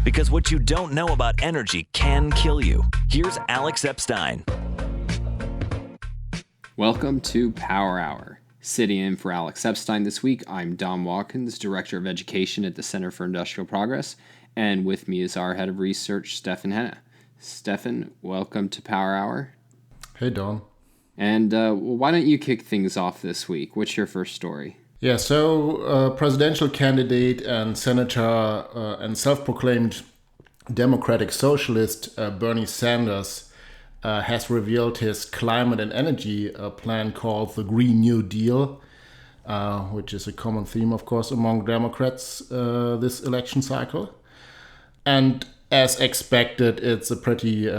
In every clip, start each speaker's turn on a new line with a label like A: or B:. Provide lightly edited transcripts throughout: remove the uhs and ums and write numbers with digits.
A: Because what you don't know about energy can kill you. Here's Alex Epstein.
B: Welcome to Power Hour. Sitting in for Alex Epstein this week, I'm Don Watkins, Director of Education at the Center for Industrial Progress, and with me is our Head of Research, Stefan Henna. Stefan, welcome to Power Hour.
C: Hey, Don.
B: And why don't you kick things off this week? What's your first story?
C: Yeah, so presidential candidate and senator and self-proclaimed democratic socialist Bernie Sanders has revealed his climate and energy plan called the Green New Deal, which is a common theme, of course, among Democrats this election cycle. And as expected, it's a pretty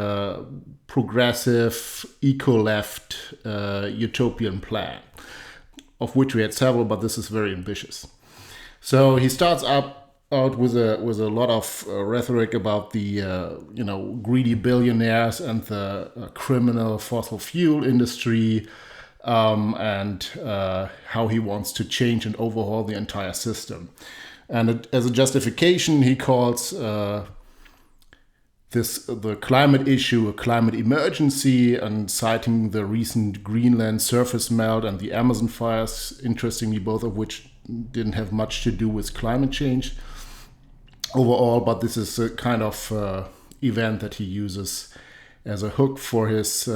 C: progressive, eco-left utopian plan, of which we had several, but this is very ambitious. So he starts out with a lot of rhetoric about the greedy billionaires and the criminal fossil fuel industry, and how he wants to change and overhaul the entire system. And as a justification, he calls the climate issue a climate emergency, and citing the recent Greenland surface melt and the Amazon fires, interestingly, both of which didn't have much to do with climate change overall, but this is a kind of event that he uses as a hook for his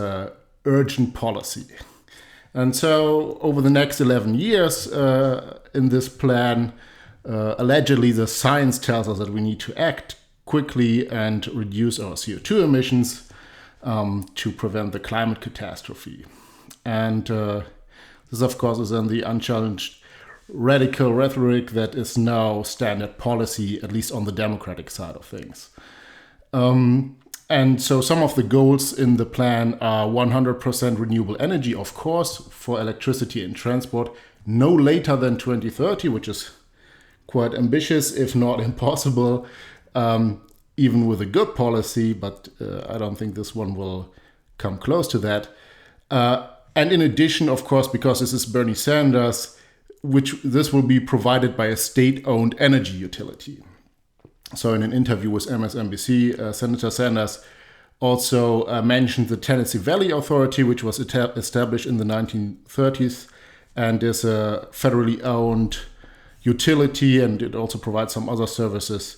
C: urgent policy. And so over the next 11 years in this plan, allegedly the science tells us that we need to act quickly and reduce our CO2 emissions to prevent the climate catastrophe. And this, of course, is then the unchallenged radical rhetoric that is now standard policy, at least on the Democratic side of things. And so some of the goals in the plan are 100% renewable energy, of course, for electricity and transport, no later than 2030, which is quite ambitious, if not impossible, even with a good policy, but I don't think this one will come close to that. And in addition, of course, because this is Bernie Sanders, this will be provided by a state-owned energy utility. So in an interview with MSNBC, Senator Sanders also mentioned the Tennessee Valley Authority, which was established in the 1930s and is a federally owned utility, and it also provides some other services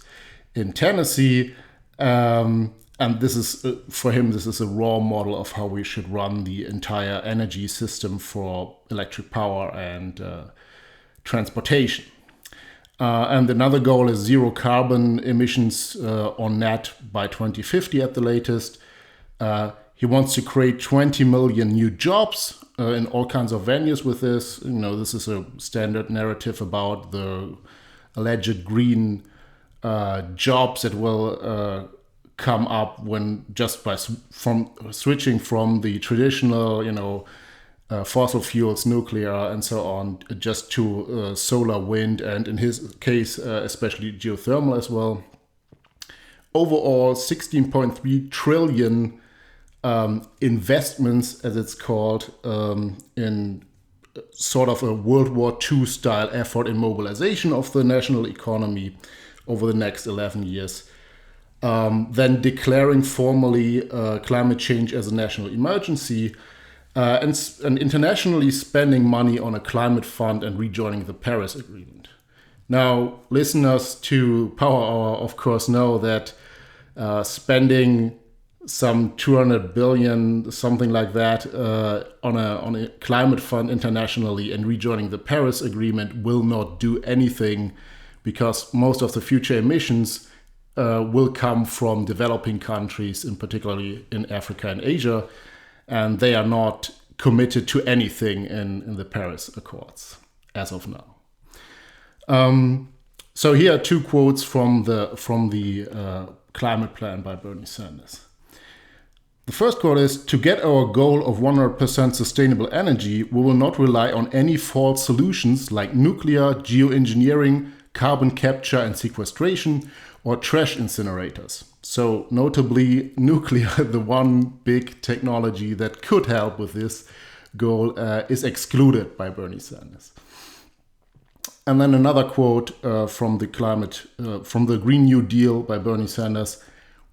C: in Tennessee. And this is, for him, this is a raw model of how we should run the entire energy system for electric power and transportation. And another goal is zero carbon emissions on net by 2050 at the latest. He wants to create 20 million new jobs in all kinds of venues with this. This is a standard narrative about the alleged green jobs that will come up when just from switching from the traditional, fossil fuels, nuclear, and so on, just to solar, wind, and in his case, especially geothermal as well. Overall, 16.3 trillion investments, as it's called, in sort of a World War II style effort in mobilization of the national economy over the next 11 years. Then declaring formally climate change as a national emergency, and internationally spending money on a climate fund and rejoining the Paris Agreement. Now, listeners to Power Hour, of course, know that spending some 200 billion, something like that, on a climate fund internationally and rejoining the Paris Agreement will not do anything, because most of the future emissions will come from developing countries, in particularly in Africa and Asia, and they are not committed to anything in the Paris Accords as of now. So here are two quotes from the climate plan by Bernie Sanders. The first quote is, "To get our goal of 100% sustainable energy, we will not rely on any false solutions like nuclear, geoengineering, carbon capture and sequestration, or trash incinerators." So notably, nuclear, the one big technology that could help with this goal, is excluded by Bernie Sanders. And then another quote from the Green New Deal by Bernie Sanders.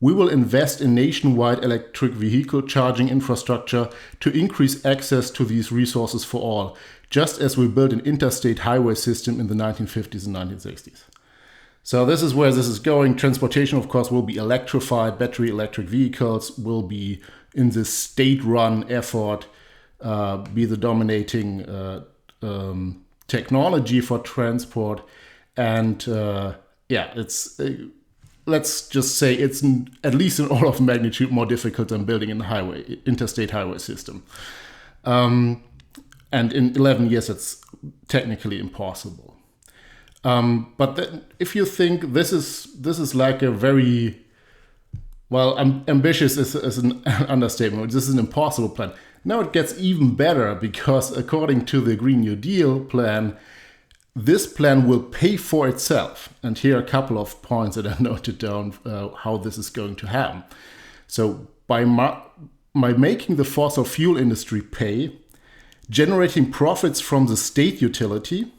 C: We will invest in nationwide electric vehicle charging infrastructure to increase access to these resources for all, just as we built an interstate highway system in the 1950s and 1960s. So this is where this is going. Transportation, of course, will be electrified. Battery electric vehicles will be in this state-run effort, be the dominating technology for transport. And let's just say it's at least an order of magnitude more difficult than building an interstate highway system. And in 11 years, it's technically impossible. But then if you think this is like a very, ambitious is an understatement. This is an impossible plan. Now it gets even better, because according to the Green New Deal plan, this plan will pay for itself. And here are a couple of points that I noted down how this is going to happen. So by making the fossil fuel industry pay, generating profits from the state utility,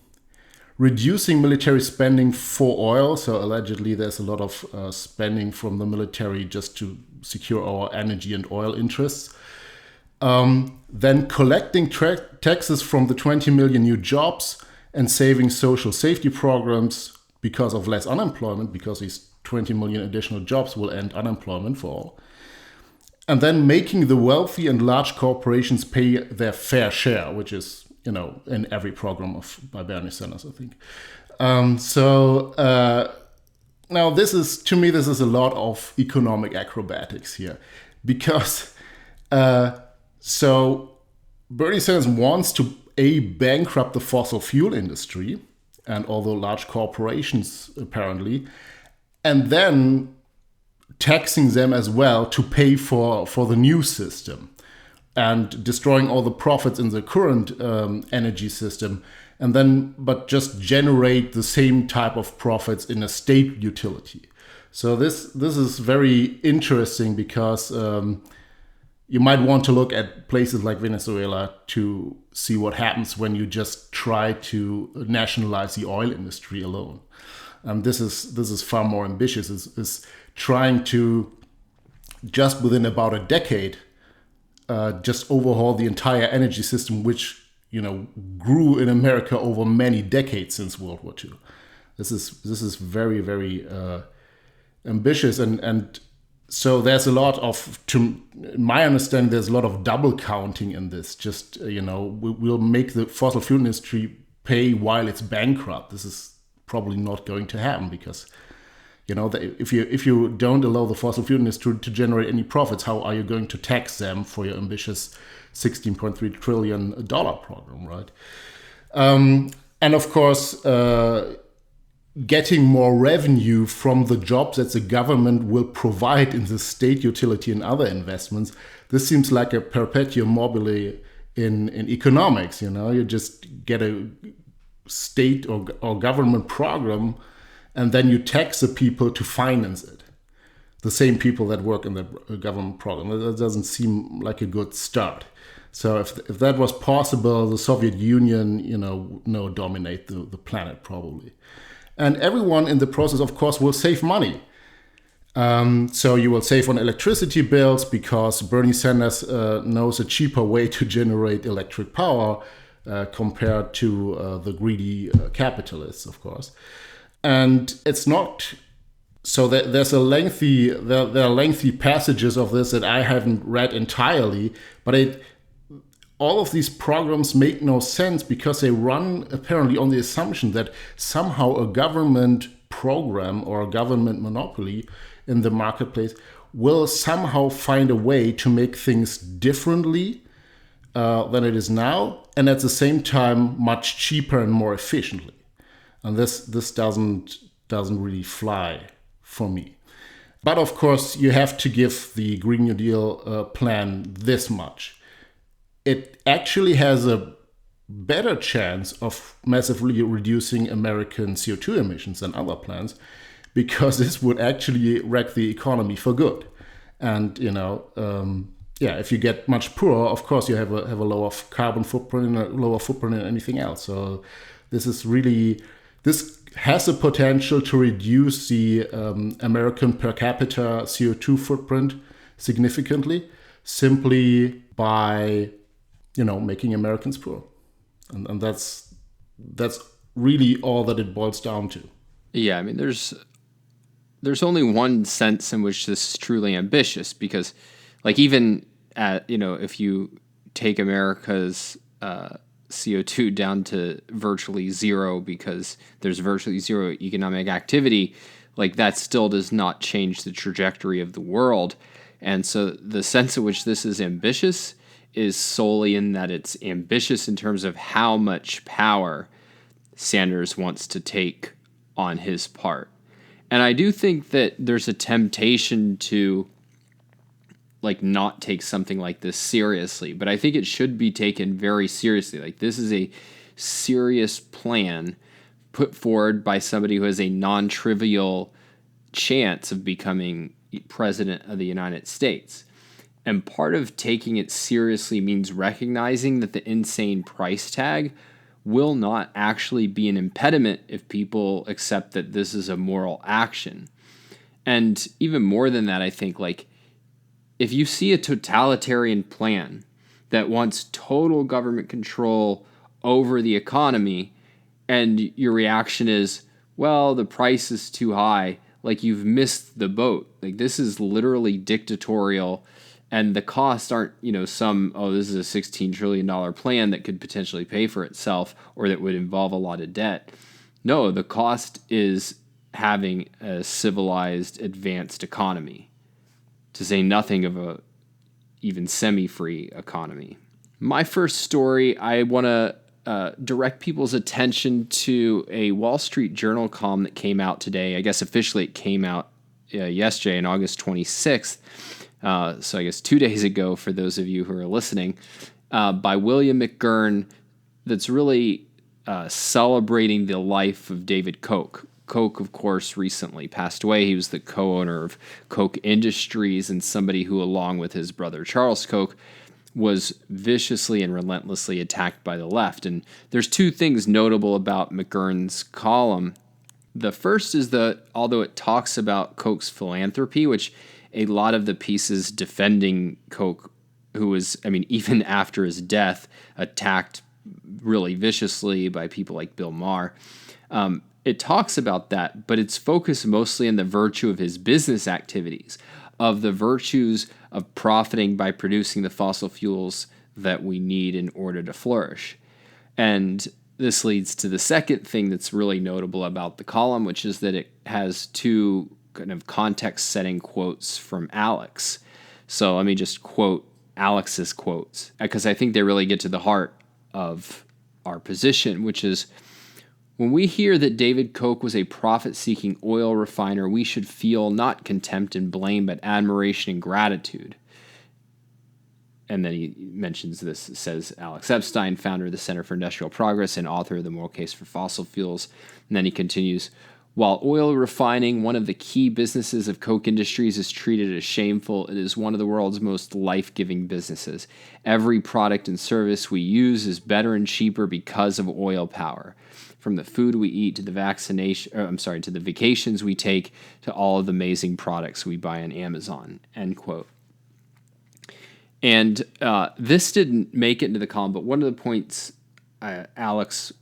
C: reducing military spending for oil. So allegedly there's a lot of spending from the military just to secure our energy and oil interests. Then collecting taxes from the 20 million new jobs and saving social safety programs because of less unemployment, because these 20 million additional jobs will end unemployment for all. And then making the wealthy and large corporations pay their fair share, which is, in every program by Bernie Sanders, I think. Now this is a lot of economic acrobatics here, because so Bernie Sanders wants to bankrupt the fossil fuel industry and all the large corporations apparently, and then taxing them as well to pay for the new system, and destroying all the profits in the current energy system, and then but just generate the same type of profits in a state utility. So this is very interesting, because you might want to look at places like Venezuela to see what happens when you just try to nationalize the oil industry alone. This is far more ambitious. Is trying to, just within about a decade, just overhaul the entire energy system, which grew in America over many decades since World War II. This is very, very ambitious, and so there's a lot of, to my understanding, there's a lot of double counting in this. Just we'll make the fossil fuel industry pay while it's bankrupt. This is probably not going to happen, because if you don't allow the fossil fuel industry to generate any profits, how are you going to tax them for your ambitious $16.3 trillion program, right? And of course, getting more revenue from the jobs that the government will provide in the state utility and other investments. This seems like a perpetuum mobile in economics. You just get a state or government program, and then you tax the people to finance it. The same people that work in the government program. That doesn't seem like a good start. So if that was possible, the Soviet Union, dominate the planet probably. And everyone in the process, of course, will save money. So you will save on electricity bills, because Bernie Sanders knows a cheaper way to generate electric power compared to the greedy capitalists, of course. And it's not so that there are lengthy passages of this that I haven't read entirely, but all of these programs make no sense, because they run apparently on the assumption that somehow a government program or a government monopoly in the marketplace will somehow find a way to make things differently than it is now, and at the same time much cheaper and more efficiently. And this doesn't really fly for me. But of course, you have to give the Green New Deal plan this much. It actually has a better chance of massively reducing American CO2 emissions than other plans, because this would actually wreck the economy for good. And if you get much poorer, of course you have a lower carbon footprint and a lower footprint than anything else. So this is really This has the potential to reduce the American per capita CO2 footprint significantly, simply by, making Americans poor, and that's really all that it boils down to.
B: Yeah, I mean, there's only one sense in which this is truly ambitious, because, like, even if you take America's CO2 down to virtually zero because there's virtually zero economic activity, like, that still does not change the trajectory of the world. And so the sense in which this is ambitious is solely in that it's ambitious in terms of how much power Sanders wants to take on his part. And I do think that there's a temptation to, like, not take something like this seriously, but I think it should be taken very seriously. Like, this is a serious plan put forward by somebody who has a non-trivial chance of becoming president of the United States. And part of taking it seriously means recognizing that the insane price tag will not actually be an impediment if people accept that this is a moral action. And even more than that, I think, like, if you see a totalitarian plan that wants total government control over the economy, and your reaction is, well, the price is too high, like, you've missed the boat. Like, this is literally dictatorial, and the costs aren't, this is a $16 trillion plan that could potentially pay for itself, or that would involve a lot of debt. No, the cost is having a civilized, advanced economy, to say nothing of a even semi-free economy. My first story, I want to direct people's attention to a Wall Street Journal column that came out today. I guess officially it came out yesterday, on August 26th. So I guess 2 days ago, for those of you who are listening, by William McGurn, that's really celebrating the life of David Koch. Koch, of course, recently passed away. He was the co-owner of Koch Industries, and somebody who, along with his brother Charles Koch, was viciously and relentlessly attacked by the left. And there's two things notable about McGurn's column. The first is that although it talks about Koch's philanthropy, which a lot of the pieces defending Koch, who was, even after his death, attacked really viciously by people like Bill Maher, it talks about that, but it's focused mostly on the virtue of his business activities, of the virtues of profiting by producing the fossil fuels that we need in order to flourish. And this leads to the second thing that's really notable about the column, which is that it has two kind of context-setting quotes from Alex. So let me just quote Alex's quotes, because I think they really get to the heart of our position, which is, when we hear that David Koch was a profit-seeking oil refiner, we should feel not contempt and blame, but admiration and gratitude. And then he mentions this, says Alex Epstein, founder of the Center for Industrial Progress and author of The Moral Case for Fossil Fuels. And then he continues, while oil refining, one of the key businesses of Koch Industries, is treated as shameful, it is one of the world's most life-giving businesses. Every product and service we use is better and cheaper because of oil power. From the food we eat to the to the vacations we take, to all of the amazing products we buy on Amazon, end quote. And this didn't make it into the column, but one of the points Alex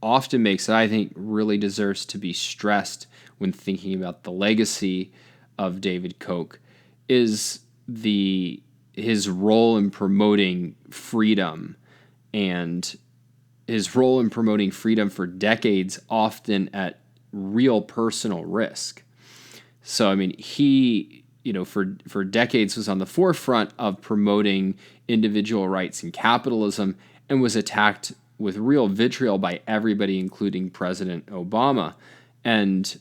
B: often makes that I think really deserves to be stressed when thinking about the legacy of David Koch is his role in promoting freedom, and his role in promoting freedom for decades, often at real personal risk. So, he, for decades was on the forefront of promoting individual rights and capitalism, and was attacked with real vitriol by everybody, including President Obama. And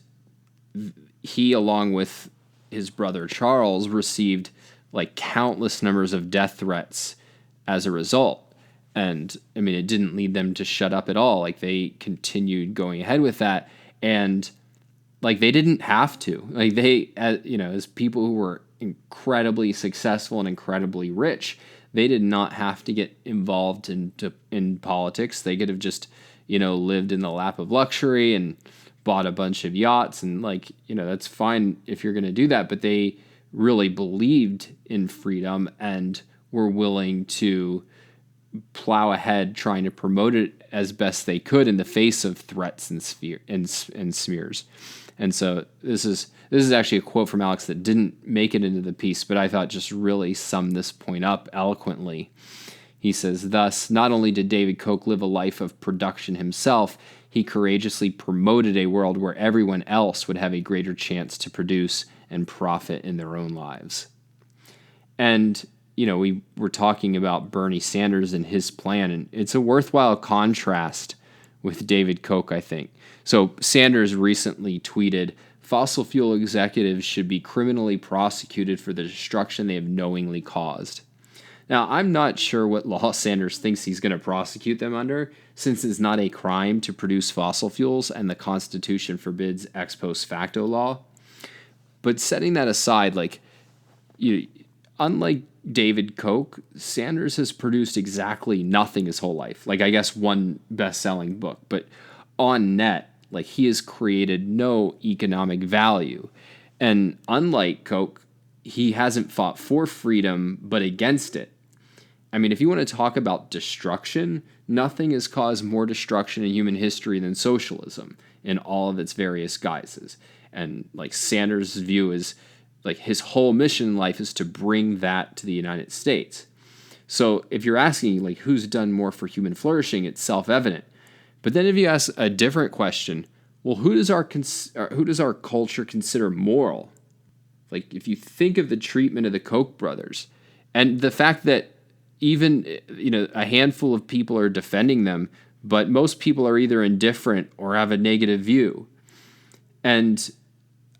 B: he, along with his brother Charles, received like countless numbers of death threats as a result. And it didn't lead them to shut up at all. Like, they continued going ahead with that, and like, they didn't have to. Like, they, as people who were incredibly successful and incredibly rich, they did not have to get involved in politics. They could have just, lived in the lap of luxury and bought a bunch of yachts, and that's fine if you're going to do that, but they really believed in freedom and were willing to plow ahead trying to promote it as best they could in the face of threats and smears. And so this is actually a quote from Alex that didn't make it into the piece, but I thought just really summed this point up eloquently. He says, thus, not only did David Koch live a life of production himself, he courageously promoted a world where everyone else would have a greater chance to produce and profit in their own lives. And, we were talking about Bernie Sanders and his plan, and it's a worthwhile contrast with David Koch, I think. So Sanders recently tweeted, fossil fuel executives should be criminally prosecuted for the destruction they have knowingly caused. Now, I'm not sure what law Sanders thinks he's going to prosecute them under, since it's not a crime to produce fossil fuels and the Constitution forbids ex post facto law. But setting that aside, unlike David Koch, Sanders has produced exactly nothing his whole life. I guess one best-selling book, but on net, he has created no economic value. And unlike Koch, he hasn't fought for freedom, but against it. I mean, if you want to talk about destruction, nothing has caused more destruction in human history than socialism in all of its various guises. And Sanders' view is his whole mission in life is to bring that to the United States. So if you're asking who's done more for human flourishing, it's self-evident. But then if you ask a different question, well, who does our culture consider moral? If you think of the treatment of the Koch brothers and the fact that even a handful of people are defending them, but most people are either indifferent or have a negative view. And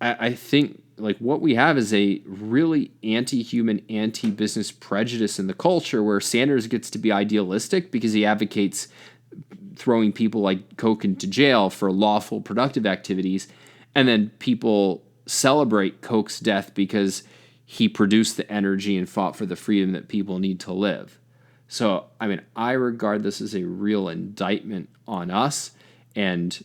B: I think what we have is a really anti-human, anti-business prejudice in the culture where Sanders gets to be idealistic because he advocates throwing people like Koch into jail for lawful productive activities, and then people celebrate Koch's death because he produced the energy and fought for the freedom that people need to live. So, I regard this as a real indictment on us, and,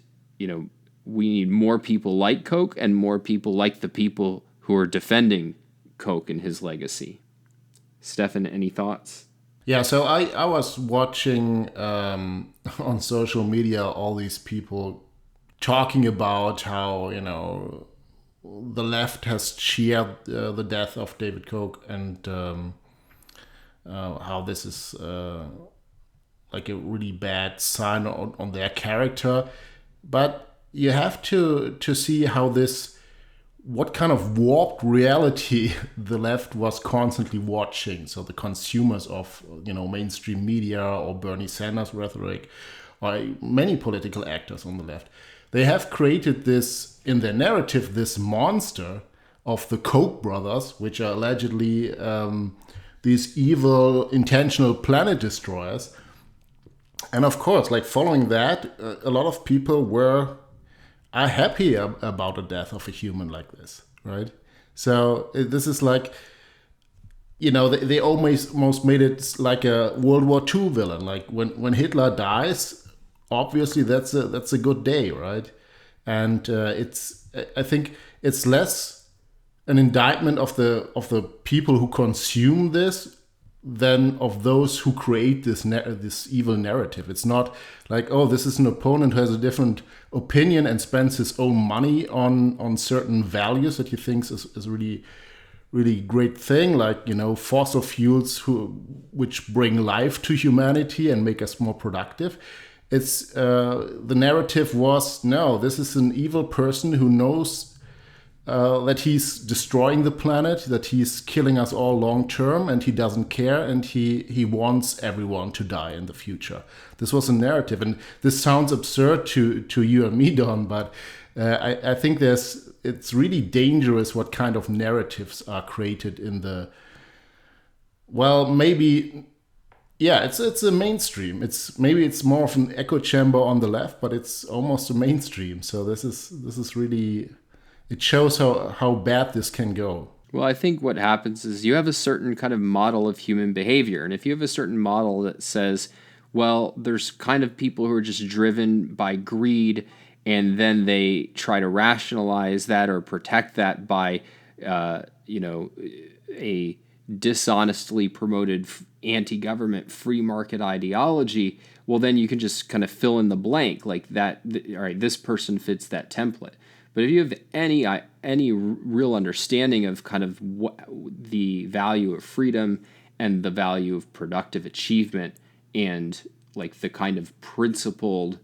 B: we need more people like Koch and more people like the people who are defending Koch and his legacy. Stefan, any thoughts?
C: Yeah, so I was watching on social media all these people talking about how, the left has cheered the death of David Koch and how this is a really bad sign on their character. But you have to see what kind of warped reality the left was constantly watching. So the consumers of, mainstream media or Bernie Sanders rhetoric or many political actors on the left, they have created this, in their narrative, this monster of the Koch brothers, which are allegedly these evil, intentional planet destroyers. And of course, following that, a lot of people are happy about the death of a human like this, right? So this is they almost made it like a World War II villain. When Hitler dies, obviously that's a good day, right? And I think it's less an indictment of the people who consume this than of those who create this evil narrative. It's not this is an opponent who has a different opinion and spends his own money on certain values that he thinks is really, really great thing, fossil fuels which bring life to humanity and make us more productive. It's the narrative was, no, this is an evil person who knows that he's destroying the planet, that he's killing us all long term, and he doesn't care, and he wants everyone to die in the future. This was a narrative, and this sounds absurd to you and me, Don, but I think it's really dangerous what kind of narratives are created in the, it's a mainstream. It's more of an echo chamber on the left, but it's almost a mainstream. So this is really, it shows how bad this can go.
B: Well, I think what happens is you have a certain kind of model of human behavior. And if you have a certain model that says, Well, there's kind of people who are just driven by greed, and then they try to rationalize that or protect that by, a dishonestly promoted anti-government free market ideology. Well, then you can just kind of fill in the blank like that. All right, this person fits that template. But if you have any real understanding of kind of what the value of freedom and the value of productive achievement and like the kind of principled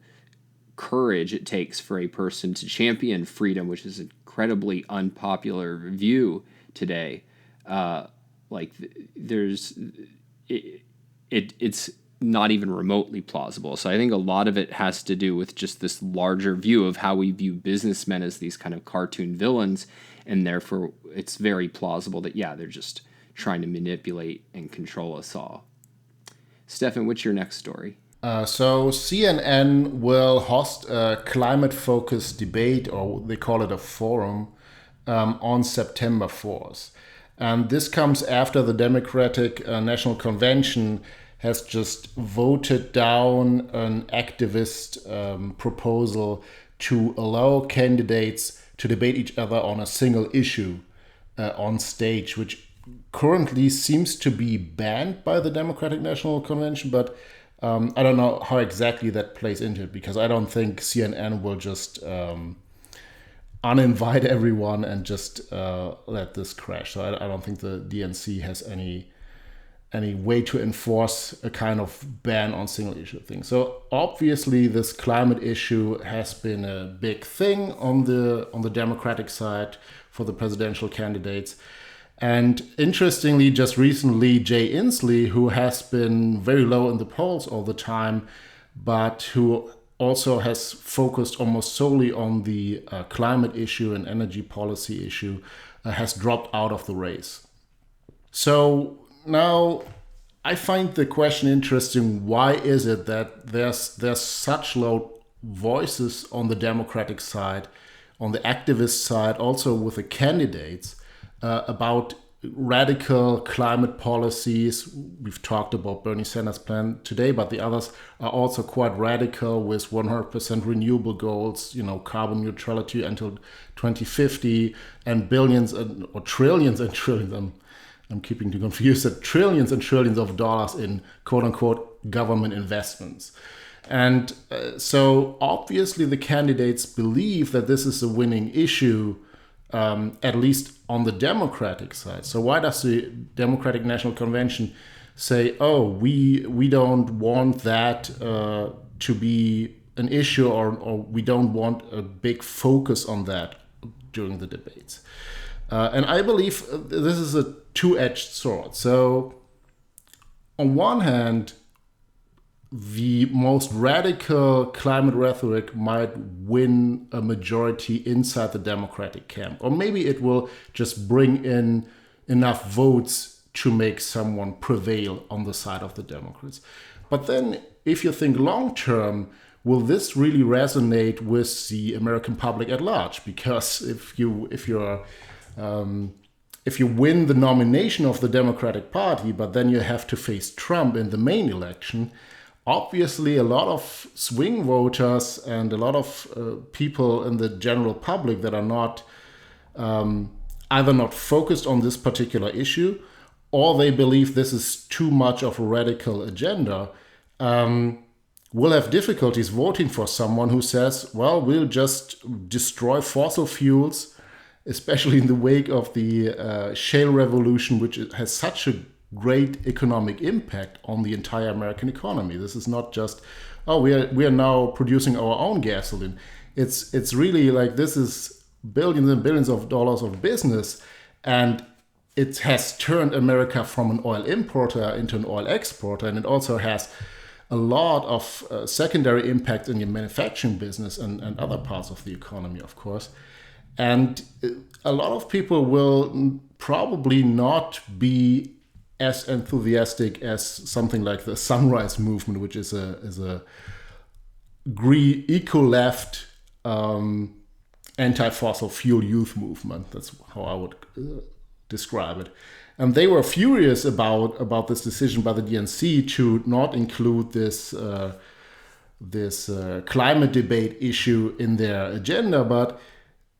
B: courage it takes for a person to champion freedom, which is an incredibly unpopular view today, it's not even remotely plausible. So I think a lot of it has to do with just this larger view of how we view businessmen as these kind of cartoon villains, and therefore it's very plausible that, yeah, they're just trying to manipulate and control us all. Stefan, what's your next story?
C: So CNN will host a climate-focused debate, or they call it a forum, on September 4th. And this comes after the Democratic National Convention has just voted down an activist proposal to allow candidates to debate each other on a single issue on stage, which currently seems to be banned by the Democratic National Convention, but I don't know how exactly that plays into it, because I don't think CNN will just uninvite everyone and just let this crash. So I don't think the DNC has any way to enforce a kind of ban on single issue things. So obviously this climate issue has been a big thing on the Democratic side for the presidential candidates. And interestingly, just recently, Jay Inslee, who has been very low in the polls all the time, but who also has focused almost solely on the climate issue and energy policy issue, has dropped out of the race. So now I find the question interesting. Why is it that there's such low voices on the Democratic side, on the activist side, also with the candidates, about radical climate policies? We've talked about Bernie Sanders' plan today, but the others are also quite radical with 100% renewable goals, carbon neutrality until 2050, and billions or trillions and trillions. I'm keeping too confused. That trillions and trillions of dollars in quote unquote government investments. And so obviously the candidates believe that this is a winning issue, at least on the Democratic side. So why does the Democratic National Convention say, oh, we don't want that to be an issue, or we don't want a big focus on that during the debates? And I believe this is a two-edged sword. So on one hand, the most radical climate rhetoric might win a majority inside the Democratic camp. Or maybe it will just bring in enough votes to make someone prevail on the side of the Democrats. But then if you think long term, will this really resonate with the American public at large? Because if you win the nomination of the Democratic Party, but then you have to face Trump in the main election, obviously a lot of swing voters and a lot of people in the general public that are not either not focused on this particular issue, or they believe this is too much of a radical agenda, will have difficulties voting for someone who says, well, we'll just destroy fossil fuels, especially in the wake of the shale revolution, which has such a great economic impact on the entire American economy. This is not just, oh, we are now producing our own gasoline. It's really like, this is billions and billions of dollars of business, and it has turned America from an oil importer into an oil exporter, and it also has a lot of secondary impact in your manufacturing business and other parts of the economy, of course. And a lot of people will probably not be as enthusiastic as something like the Sunrise Movement, which is a eco-left anti-fossil fuel youth movement. That's how I would describe it. And they were furious about this decision by the DNC to not include this climate debate issue in their agenda. But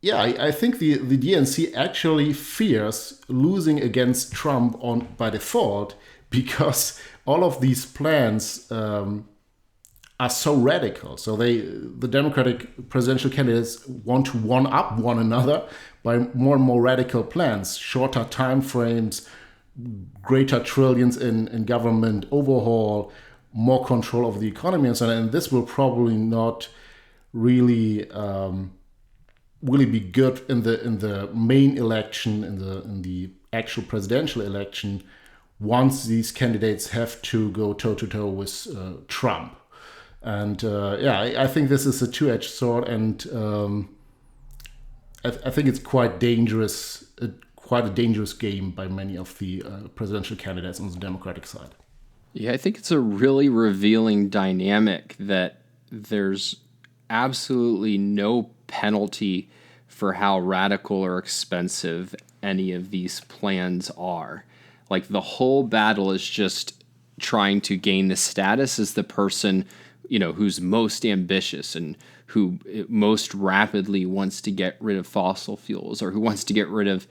C: yeah, I think the DNC actually fears losing against Trump by default, because all of these plans are so radical. So the Democratic presidential candidates want to one-up one another by more and more radical plans, shorter time frames, greater trillions in government overhaul, more control of the economy, and so on. And this will probably not really be good in the main election, in the actual presidential election, once these candidates have to go toe-to-toe with Trump. And I think this is a two-edged sword, and I think it's quite dangerous, quite a dangerous game by many of the presidential candidates on the Democratic side.
B: Yeah, I think it's a really revealing dynamic that there's absolutely no penalty for how radical or expensive any of these plans are. Like, the whole battle is just trying to gain the status as the person, who's most ambitious and who most rapidly wants to get rid of fossil fuels, or who wants to get rid of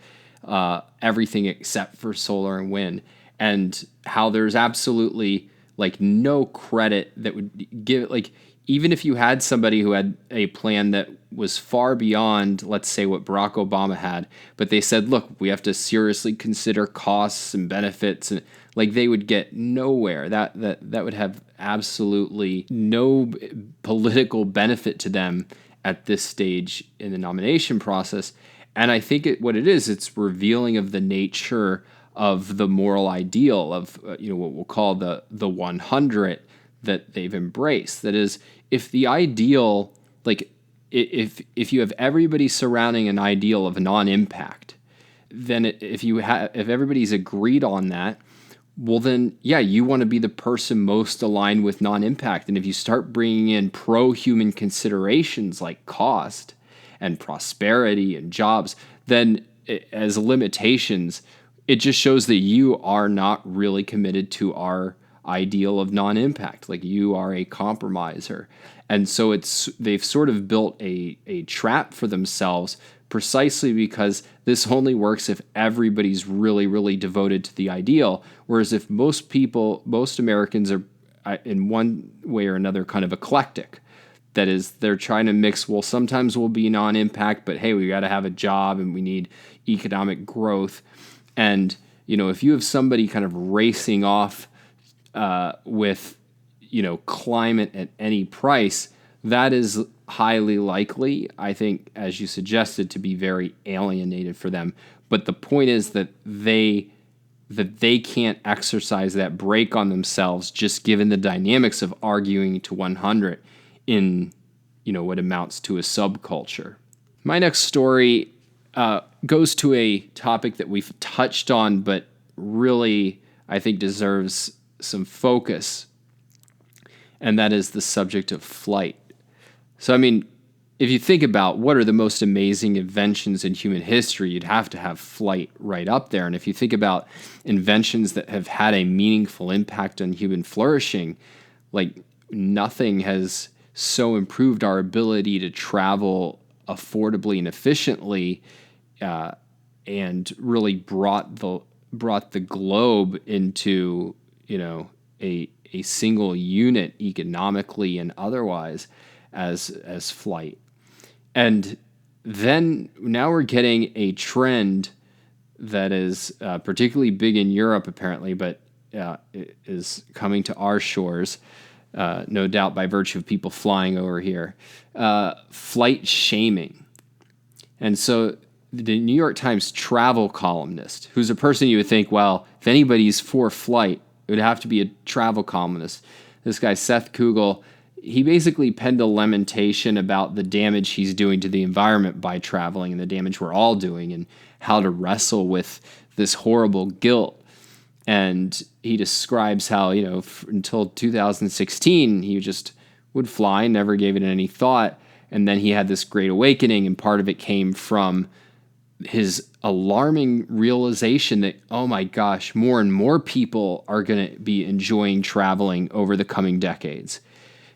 B: everything except for solar and wind. And how there's absolutely no credit that would give, even if you had somebody who had a plan that was far beyond, let's say, what Barack Obama had, but they said, look, we have to seriously consider costs and benefits, and they would get nowhere. That would have absolutely no political benefit to them at this stage in the nomination process. And I think it's revealing of the nature of the moral ideal of what we'll call the 100 that they've embraced. That is, if the ideal, if you have everybody surrounding an ideal of non-impact, then if everybody's agreed on that, well then, yeah, you want to be the person most aligned with non-impact. And if you start bringing in pro-human considerations like cost and prosperity and jobs, then as limitations, it just shows that you are not really committed to our ideal of non-impact. You are a compromiser. And so they've sort of built a trap for themselves, precisely because this only works if everybody's really, really devoted to the ideal. Whereas if most Americans are in one way or another kind of eclectic, that is, they're trying to mix, well, sometimes we'll be non-impact, but hey, we got to have a job and we need economic growth. And, if you have somebody kind of racing off with, climate at any price, that is highly likely, I think, as you suggested, to be very alienated for them. But the point is that they can't exercise that brake on themselves, just given the dynamics of arguing to 100 in, what amounts to a subculture. My next story goes to a topic that we've touched on, but really, I think, deserves some focus, and that is the subject of flight. So, if you think about what are the most amazing inventions in human history, you'd have to have flight right up there. And if you think about inventions that have had a meaningful impact on human flourishing, nothing has so improved our ability to travel affordably and efficiently, and really brought the globe into a single unit economically and otherwise as flight. And then now we're getting a trend that is particularly big in Europe apparently, but is coming to our shores, no doubt by virtue of people flying over here, flight shaming. And so the New York Times travel columnist, who's a person you would think, well, if anybody's for flight, it would have to be a travel columnist. This guy, Seth Kugel, he basically penned a lamentation about the damage he's doing to the environment by traveling, and the damage we're all doing, and how to wrestle with this horrible guilt. And he describes how, until 2016, he just would fly, never gave it any thought. And then he had this great awakening, and part of it came from his alarming realization that, oh my gosh, more and more people are going to be enjoying traveling over the coming decades.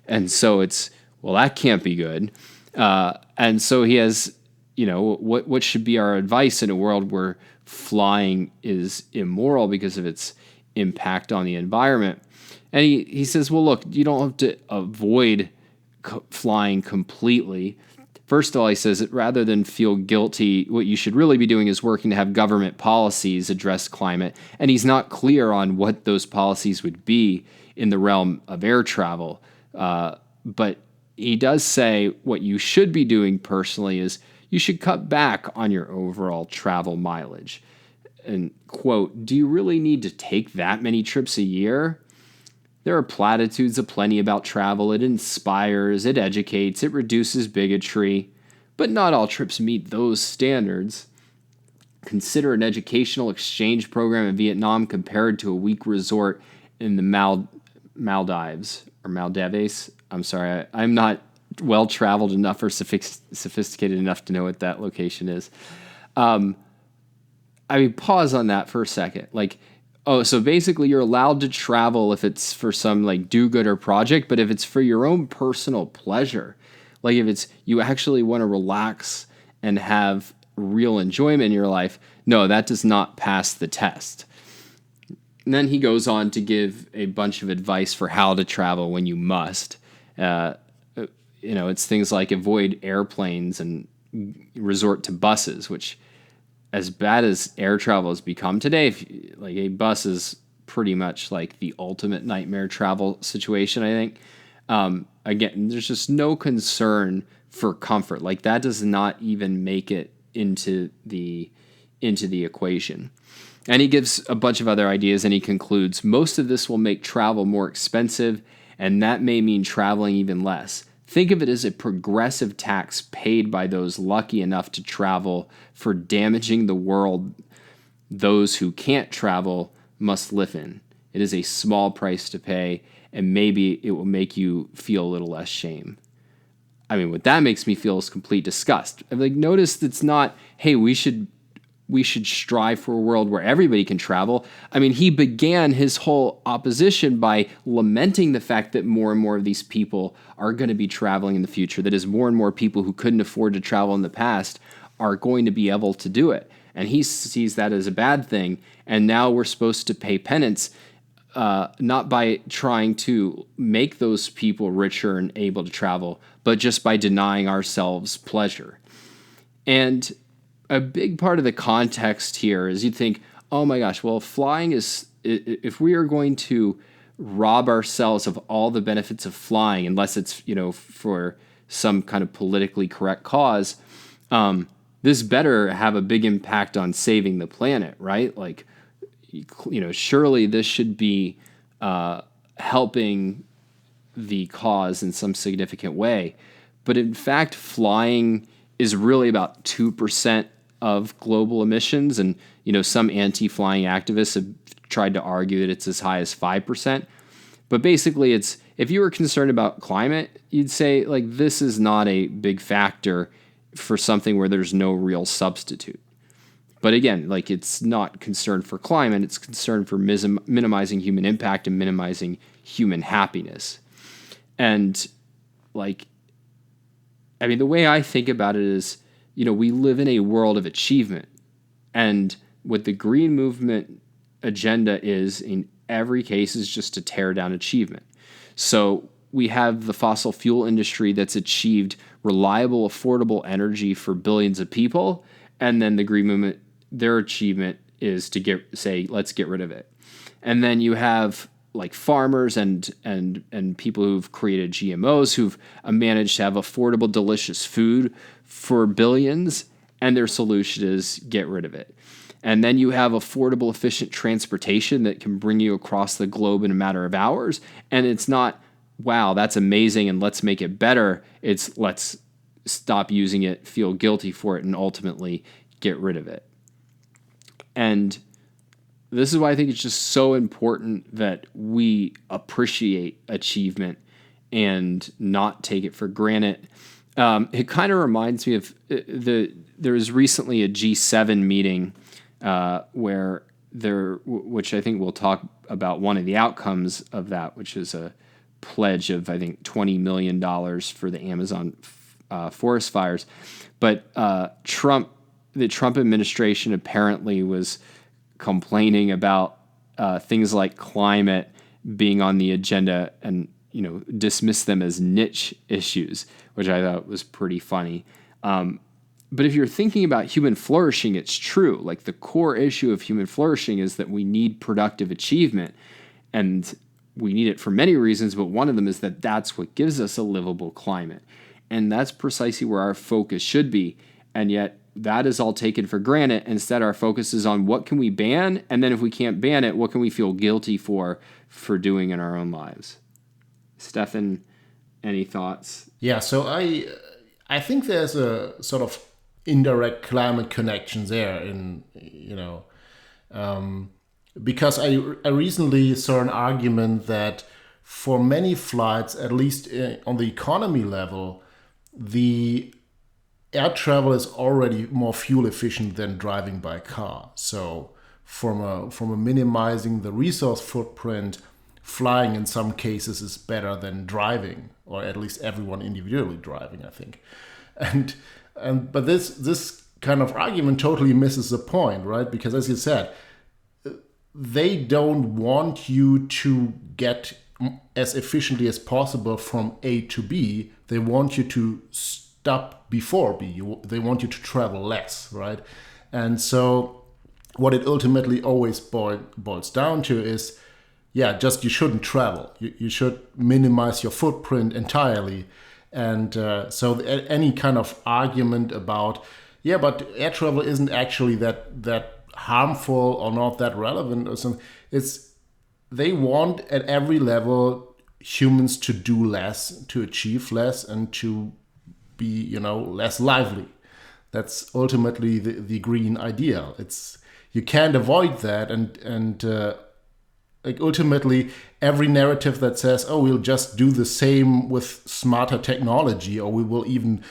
B: And so it's, well, that can't be good. And so he has, what should be our advice in a world where flying is immoral because of its impact on the environment? And he says, well, look, you don't have to avoid flying completely. First of all, he says that rather than feel guilty, what you should really be doing is working to have government policies address climate. And he's not clear on what those policies would be in the realm of air travel. But he does say what you should be doing personally is you should cut back on your overall travel mileage. And quote, do you really need to take that many trips a year? There are platitudes aplenty about travel. It inspires, it educates, it reduces bigotry, but not all trips meet those standards. Consider an educational exchange program in Vietnam compared to a week resort in the Maldives or Maldives. I'm sorry, I'm not well-traveled enough or sophisticated enough to know what that location is. Pause on that for a second. So basically you're allowed to travel if it's for some do-gooder project, but if it's for your own personal pleasure, if it's you actually want to relax and have real enjoyment in your life, no, that does not pass the test. And then he goes on to give a bunch of advice for how to travel when you must. It's things like avoid airplanes and resort to buses, which, as bad as air travel has become today, a bus is pretty much like the ultimate nightmare travel situation, I think. Again, there's just no concern for comfort. That does not even make it into the equation. And he gives a bunch of other ideas, and he concludes, most of this will make travel more expensive, and that may mean traveling even less. Think of it as a progressive tax paid by those lucky enough to travel for damaging the world those who can't travel must live in. It is a small price to pay, and maybe it will make you feel a little less shame. What that makes me feel is complete disgust. Notice it's not, hey, we should strive for a world where everybody can travel. He began his whole opposition by lamenting the fact that more and more of these people are going to be traveling in the future. That is, more and more people who couldn't afford to travel in the past are going to be able to do it. And he sees that as a bad thing. And now we're supposed to pay penance, not by trying to make those people richer and able to travel, but just by denying ourselves pleasure. And a big part of the context here is you'd think, oh my gosh, well, flying is, if we are going to rob ourselves of all the benefits of flying, unless it's, for some kind of politically correct cause, this better have a big impact on saving the planet, right? Surely this should be helping the cause in some significant way. But in fact, flying is really about 2% of global emissions. And, some anti-flying activists have tried to argue that it's as high as 5%. But basically, it's, if you were concerned about climate, you'd say, this is not a big factor for something where there's no real substitute. But again, it's not concern for climate, it's concern for minimizing human impact and minimizing human happiness. And, the way I think about it is, we live in a world of achievement. And what the green movement agenda is, in every case, is just to tear down achievement. So we have the fossil fuel industry that's achieved reliable, affordable energy for billions of people. And then the green movement, their achievement is to let's get rid of it. And then you have farmers and people who've created GMOs who've managed to have affordable, delicious food for billions, and their solution is get rid of it. And then you have affordable, efficient transportation that can bring you across the globe in a matter of hours. And it's not, wow, that's amazing and let's make it better. It's let's stop using it, feel guilty for it, and ultimately get rid of it. And this is why I think it's just so important that we appreciate achievement and not take it for granted. It kind of reminds me of there was recently a G7 meeting which I think we'll talk about one of the outcomes of that, which is a pledge of, I think, $20 million for the Amazon forest fires. But the Trump administration apparently was complaining about things like climate being on the agenda and, dismiss them as niche issues, which I thought was pretty funny. But if you're thinking about human flourishing, it's true. Like, the core issue of human flourishing is that we need productive achievement, and we need it for many reasons, but one of them is that that's what gives us a livable climate. And that's precisely where our focus should be. And yet that is all taken for granted. Instead, our focus is on what can we ban? And then if we can't ban it, what can we feel guilty for doing in our own lives? Stefan, any thoughts?
C: Yeah, so I think there's a sort of indirect climate connection there because I recently saw an argument that for many flights, at least on the economy level, the air travel is already more fuel efficient than driving by car. So from a minimizing the resource footprint, flying in some cases is better than driving, or at least everyone individually driving, I think. But this kind of argument totally misses the point, right? Because as you said, they don't want you to get as efficiently as possible from A to B. They want you to stop before B. They want you to travel less, right? And so what it ultimately always boils down to is, just you shouldn't travel. You should minimize your footprint entirely. And so any kind of argument about, but air travel isn't actually that harmful or not that relevant or something, they want at every level humans to do less, to achieve less, and to be, less lively. That's ultimately the green ideal. You can't avoid that, and ultimately every narrative that says, we'll just do the same with smarter technology, or we will even,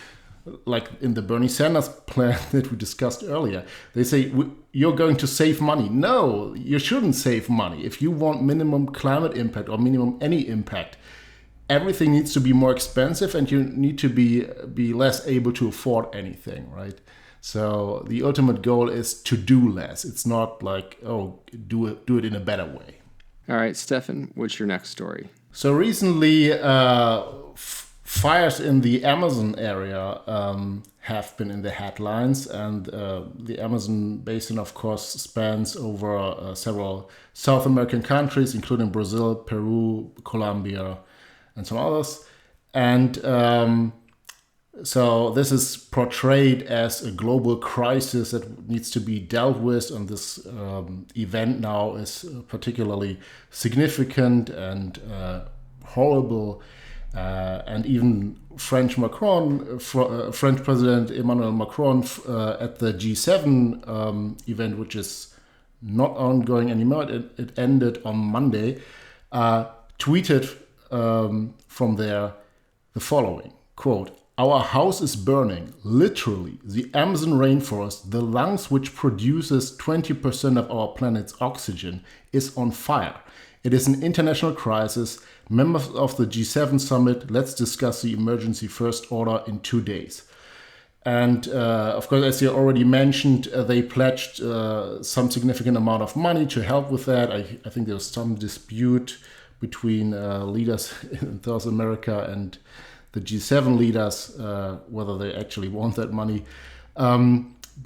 C: like in the Bernie Sanders plan that we discussed earlier, they say you're going to save money. No, you shouldn't save money. If you want minimum climate impact or minimum any impact, everything needs to be more expensive, and you need to be less able to afford anything, right? So the ultimate goal is to do less. It's not like, do it in a better way.
B: All right, Stefan, what's your next story?
C: So recently, fires in the Amazon area have been in the headlines, and the Amazon basin, of course, spans over several South American countries, including Brazil, Peru, Colombia, and some others. And so this is portrayed as a global crisis that needs to be dealt with, and this event now is particularly significant and horrible. And even French President Emmanuel Macron at the G7 event, which is not ongoing anymore, it ended on Monday, tweeted from there the following, quote, "Our house is burning, literally. The Amazon rainforest, the lungs which produces 20% of our planet's oxygen, is on fire. It is an international crisis. Members of the G7 summit, let's discuss the emergency first order in 2 days." And of course, as you already mentioned, they pledged some significant amount of money to help with that. I think there was some dispute between leaders in South America and the G7 leaders, whether they actually want that money.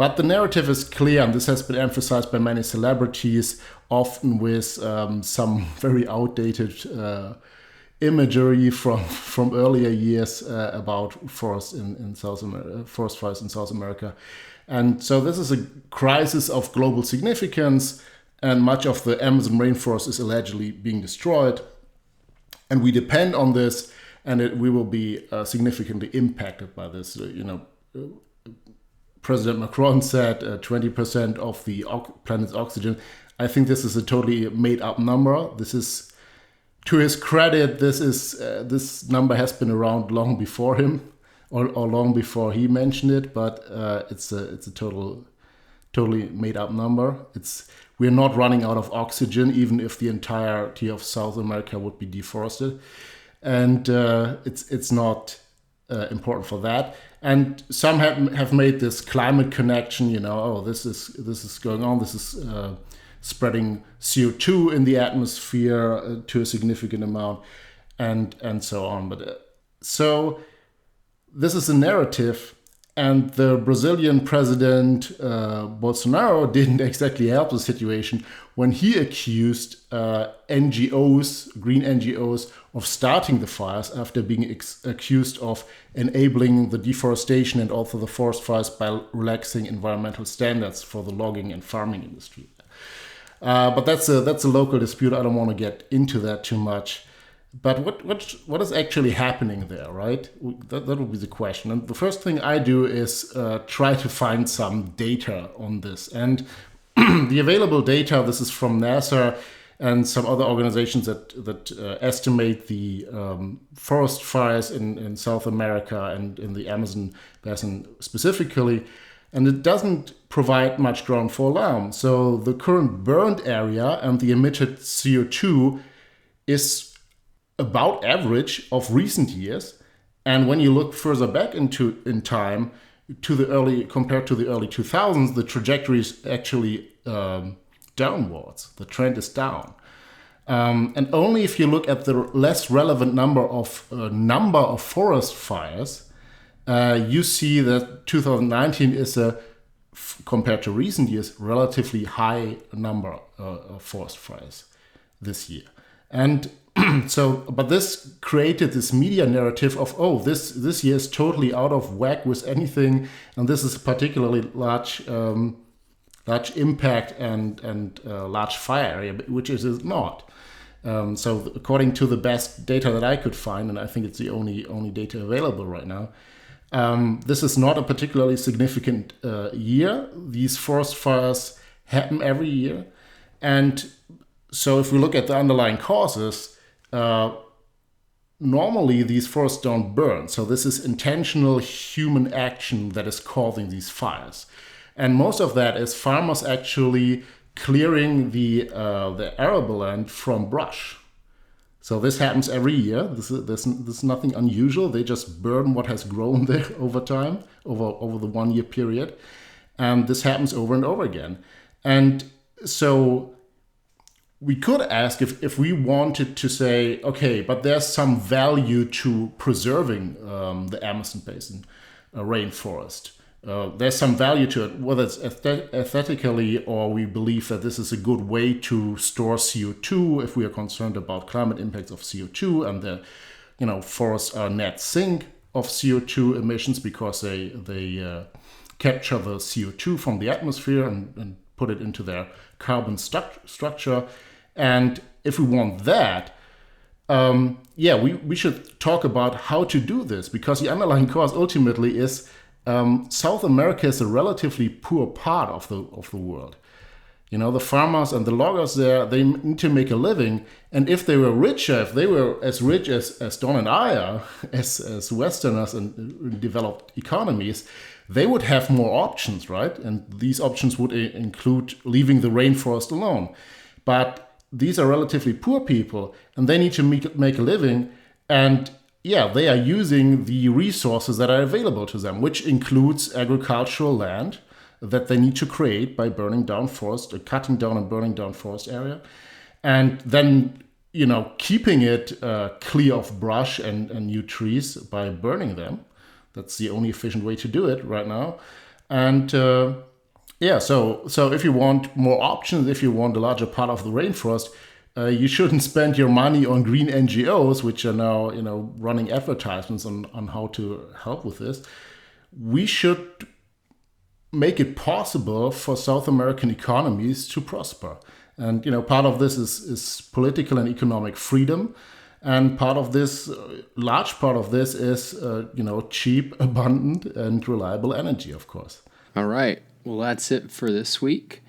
C: But the narrative is clear, and this has been emphasized by many celebrities, often with some very outdated imagery from earlier years about forest fires in South America. And so this is a crisis of global significance, and much of the Amazon rainforest is allegedly being destroyed. And we depend on this, and we will be significantly impacted by this. President Macron said 20% of the planet's oxygen. I think this is a totally made-up number. This is, to his credit, this number has been around long before him. or long before he mentioned it, but it's a totally made up number. We're not running out of oxygen, even if the entirety of South America would be deforested, and it's not important for that. And some have made this climate connection. This is going on. This is spreading CO2 in the atmosphere to a significant amount, and so on. But so this is a narrative. And the Brazilian president, Bolsonaro, didn't exactly help the situation when he accused NGOs, green NGOs, of starting the fires after being accused of enabling the deforestation and also the forest fires by relaxing environmental standards for the logging and farming industry. But that's a local dispute. I don't want to get into that too much. But what is actually happening there, right? That would be the question. And the first thing I do is try to find some data on this. And the available data, this is from NASA and some other organizations that estimate the forest fires in South America and in the Amazon basin specifically. And it doesn't provide much ground for alarm. So the current burned area and the emitted CO2 is about average of recent years, and when you look further back in time compared to the early 2000s, the trajectory is actually downwards. The trend is down, and only if you look at the less relevant number of forest fires, you see that 2019 is compared to recent years, relatively high number of forest fires this year, and but this created this media narrative of this year is totally out of whack with anything, and this is a particularly large impact and large fire area, which it is not. So according to the best data that I could find, and I think it's the only data available right now, this is not a particularly significant year. These forest fires happen every year, and so if we look at the underlying causes. Normally these forests don't burn, so this is intentional human action that is causing these fires, and most of that is farmers actually clearing the arable land from brush. So this happens every year. This is nothing unusual. They just burn what has grown there over time, over the 1 year period, and this happens over and over again. And so we could ask if we wanted to say, okay, but there's some value to preserving the Amazon basin rainforest. There's some value to it, whether it's aesthetically or we believe that this is a good way to store CO2 if we are concerned about climate impacts of CO2, and the forests are net sink of CO2 emissions because they capture the CO2 from the atmosphere and put it into their carbon structure. And if we want that, we should talk about how to do this, because the underlying cause ultimately is South America is a relatively poor part of the world. The farmers and the loggers there, they need to make a living. And if they were richer, if they were as rich as Don and I are, as Westerners and developed economies, they would have more options, right? And these options would include leaving the rainforest alone. But these are relatively poor people, and they need to make a living. And they are using the resources that are available to them, which includes agricultural land that they need to create by burning down forest, cutting down and burning down forest area, and then keeping it clear of brush and new trees by burning them. That's the only efficient way to do it right now. And so if you want more options, if you want a larger part of the rainforest, you shouldn't spend your money on green NGOs, which are now running advertisements on how to help with this. We should make it possible for South American economies to prosper. And part of this is political and economic freedom. And large part of this is, cheap, abundant, and reliable energy, of course.
B: All right. Well, that's it for this week.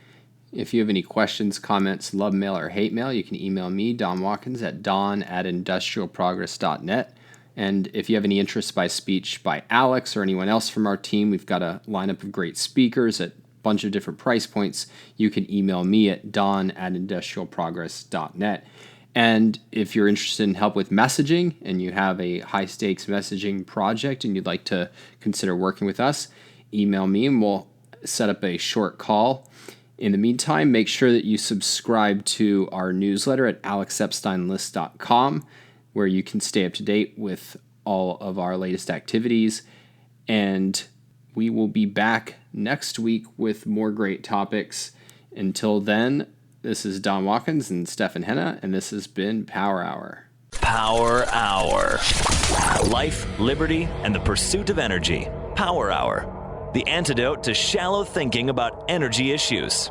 B: If you have any questions, comments, love mail, or hate mail, you can email me, Don Watkins, at don@industrialprogress.net. And if you have any interest by speech by Alex or anyone else from our team, we've got a lineup of great speakers at a bunch of different price points. You can email me at don@industrialprogress.net. And if you're interested in help with messaging and you have a high-stakes messaging project and you'd like to consider working with us, email me and we'll set up a short call. In the meantime, make sure that you subscribe to our newsletter at alexepsteinlist.com, where you can stay up to date with all of our latest activities. And we will be back next week with more great topics. Until then, this is Don Watkins and Stefan Henna, and this has been Power Hour.
A: Power Hour. Life, liberty, and the pursuit of energy. Power Hour. The antidote to shallow thinking about energy issues.